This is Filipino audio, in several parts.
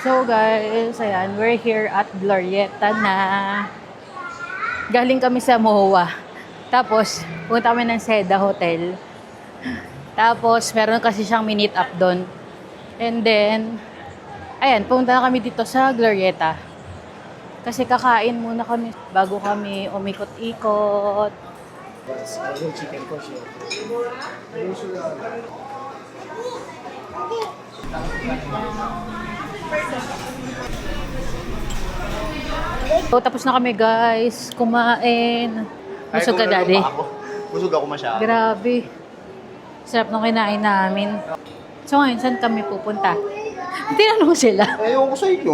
So guys, ayan, we're here at Glorieta na. Galing kami sa MOA. Tapos, punta kami ng Seda Hotel. Tapos, meron kasi siyang minute up doon. And then, ayan, punta na kami dito sa Glorieta. Kasi kakain muna kami bago kami umikot-ikot. Yung chicken ko siya. So, tapos na kami guys, kumain. Busog ka, daddy? Busog ako masyado. Grabe. Sarap nung kinain namin. So ngayon, saan kami pupunta? Tinanong sila. Ayaw ko sa inyo.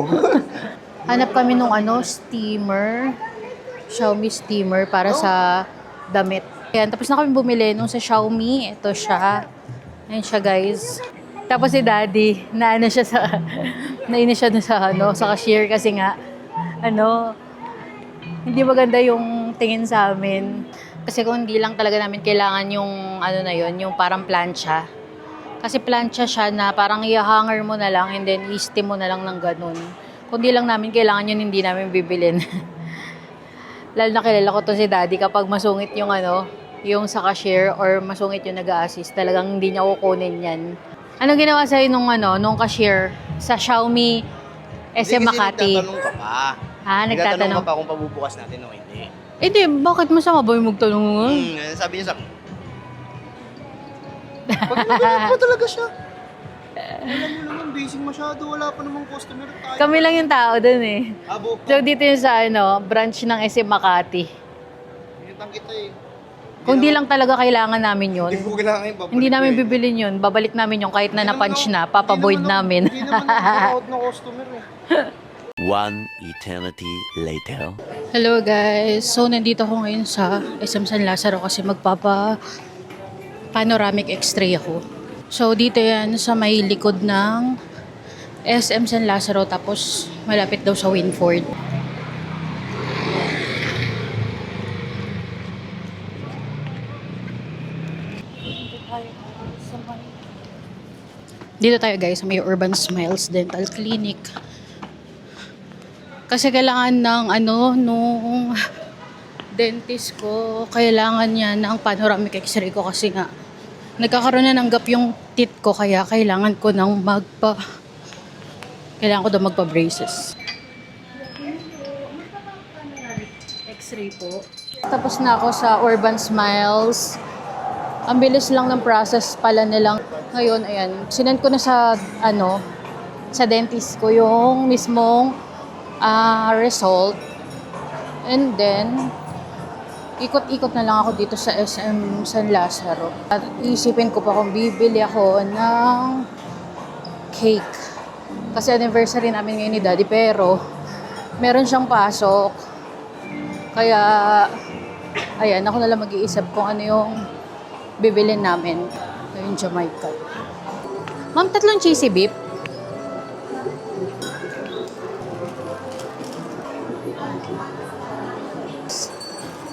Hanap kami nung steamer. Xiaomi steamer para sa damit. Ayan, tapos na kami bumili nung sa Xiaomi. Ito siya. Ayan siya guys. Tapos si daddy, nainis siya sa cashier kasi nga, hindi maganda yung tingin sa amin. Kasi kung hindi lang talaga namin kailangan yung yung parang plancha. Kasi plancha siya na parang i-hanger mo na lang and then i-steam mo na lang ng ganun. Kung di lang namin kailangan yun, hindi namin bibilin. Lalo na kilala ko to si daddy kapag masungit yung yung sa cashier or masungit yung nag-a-assist, talagang hindi niya kukunin yan. Anong ginawa sa'yo nung cashier sa Xiaomi SM Makati? Nagtatanong ka pa. Nagtatanong ka pa kung pabubukas natin o hindi. Hindi, bakit masama ba yung magtanong mo? Sabi niya sa akin. Pag nagtanong pa talaga siya. Alam mo naman, busy masyado. Wala pa namang customer tayo. Kami lang yung tao dun eh. Abo. So dito yung sa branch ng SM Makati. Pinatang kita eh. Kung di lang talaga kailangan namin yun, Hindi ko kailangan yung babalik. hindi namin bibilin yun. Babalik namin yun kahit na na-punch na, papaboid namin. Hindi naman ako out na customer eh. One eternity later. Hello guys! So nandito ako ngayon sa SM San Lazaro kasi panoramic x-ray ako. So dito yan sa may likod ng SM San Lazaro tapos malapit daw sa Winford. Dito tayo guys sa may Urban Smiles Dental Clinic. Kasi kailangan nung dentist ko, kailangan niya ng panoramic x-ray ko kasi nga nagkakaroon na ng gap yung teeth ko kaya kailangan ko daw magpa-braces. X-ray po. Tapos na ako sa Urban Smiles. Ang bilis lang ng process pala nilang. Ngayon, ayan, sinend ko na sa dentist ko yung mismong result. And then, ikot-ikot na lang ako dito sa SM San Lazaro. At isipin ko pa kung bibili ako ng cake. Kasi anniversary namin ngayon ni Daddy, pero meron siyang pasok. Kaya, ayan, ako na lang mag-iisip kung ano yung bibilin namin. Yung Jamaica. Ma'am, 3 cheesy beef.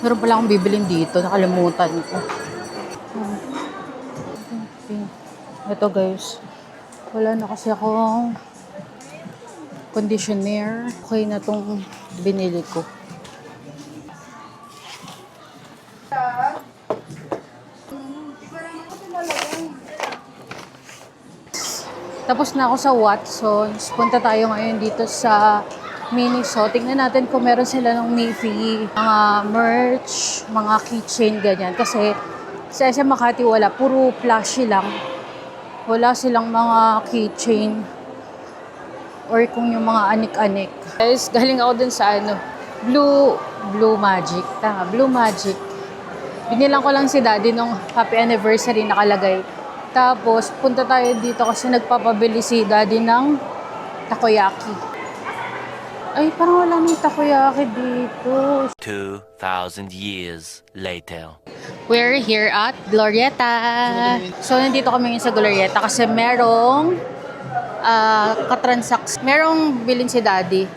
Meron pala akong bibilin dito. Nakalimutan ko. Ito guys. Wala na kasi akong conditioner. Okay na tong binili ko. Tapos na ako sa Watsons. Punta tayo ngayon dito sa Miniso. Tingnan natin kung meron sila ng Miffy, mga merch, mga keychain, ganyan. Kasi sa SM Makati wala. Puro plushie lang. Wala silang mga keychain. Or kung yung mga anik-anik. Guys, galing ako dun sa Blue Magic. Tama, Blue Magic. Binilang ko lang si Daddy nung happy anniversary nakalagay. Tapos, punta tayo dito kasi nagpapabili si Daddy ng takoyaki. Ay, parang wala nang takoyaki dito. 2,000 years later. We're here at Glorieta. So, nandito kami ngayon sa Glorieta kasi merong katransact. Merong bilin si Daddy.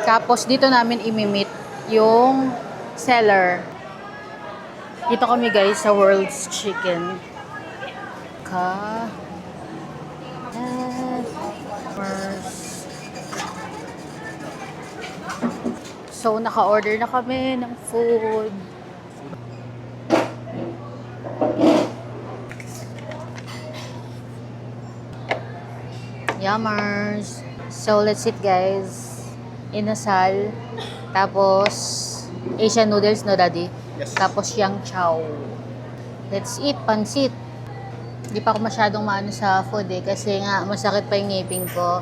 Tapos, dito namin imimit yung seller. Dito kami guys sa World's Chicken. So, naka-order na kami ng food. Yummers. So, let's eat, guys. Inasal. Tapos, Asian noodles, no, Daddy? Yes. Tapos, yang chow. Let's eat, pansit. Hindi pa ako masyadong maano sa food eh. Kasi nga, masakit pa yung ngipin ko.